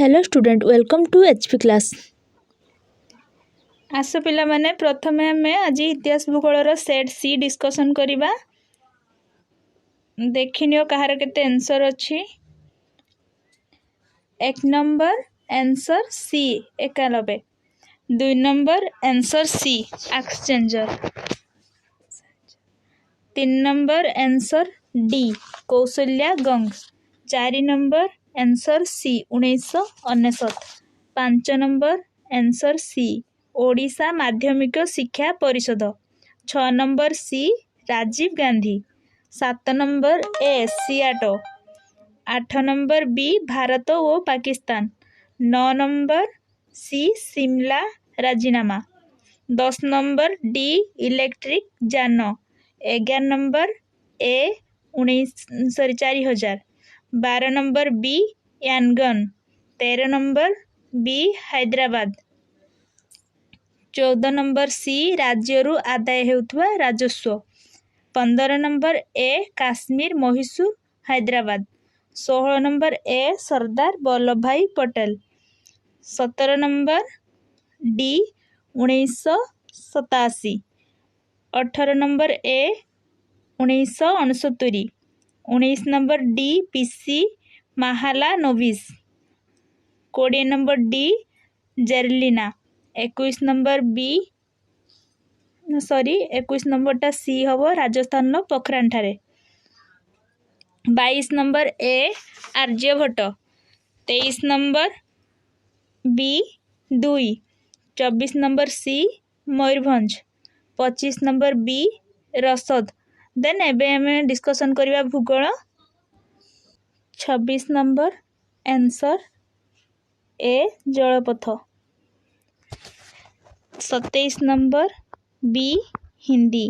Hello student welcome to HP class. आस पिला माने प्रथमे हमें आज इतिहास भूगोल सेट सी डिस्कशन करिबा। देखिनियो कहार केते आंसर अछि। 1 number answer C 91, 2 number answer C exchanger, 3 number answer D Kaushalya Ganga, 4 number answer C 1999, 5 number answer C Odisha Madhyamik Shiksha Parishad, 6 number C Rajiv Gandhi, 7 number A SEATO, 8 number B Bharat और पाकिस्तान, 9 नंबर सी शिमला राजीनामा, 10 नंबर डी इलेक्ट्रिक जान, 11 number A 4000, 12 number B यानगन, 13 number B Hyderabad, 14 number C राज्यरू आदाय हेउथवा राजस्व, 15 number A Kashmir Mysore Hyderabad, 16 number A Sardar Vallabhbhai Patel, 17 number D 1987, 18 number A 1969, 19 number D PC Mahalanobis, 20 number D जेरलिना, 21 number B 21 नंबरटा सी हम राजस्थान पोखरान ठारे, 22 number A Aryabhata, 23 number B 2, 24 number C Mayurbhanj, 25 number B रसद। देन एबे हमें डिस्कशन करिबा भूगोल। 26 नंबर आंसर ए जलपथ, 27 number B Hindi,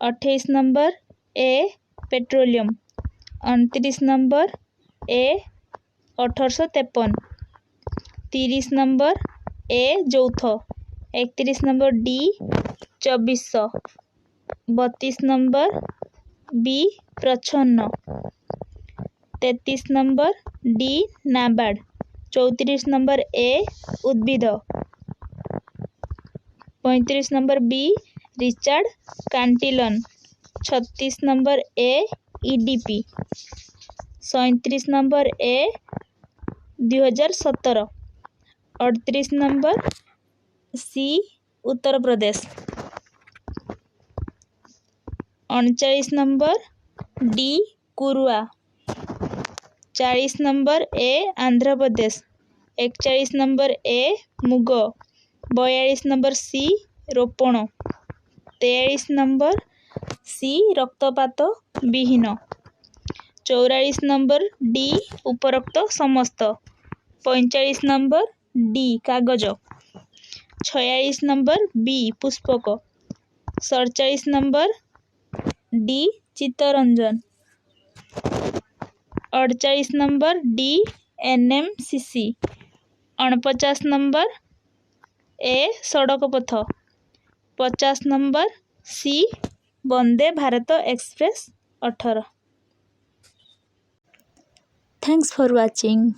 28 number A petroleum, 29 number A 1853, 30 number A जौथ, 31 नंबर डी 2400, 32 नंबर बी प्रच्छन्न, 33 number D NABARD, 34 number A उद्भिद, 35 number B Richard Cantillon, 36 number A EDP, 37 number A 2017, 38 number C Uttar Pradesh, 39 number D कुरुआ, 40 number A Andhra Pradesh, 41 number A मुग, 42 number C रोपण, 43 number C रक्तपात विहीन, 44 number D उपरोक्त समस्त, 45 number D कागज, 46 number B Pushpak, 47 number D Chittaranjan, 48 number D NMCC, 49 number A सड़क पथ, 50 number C Vande Bharat express 18। Thanks for watching.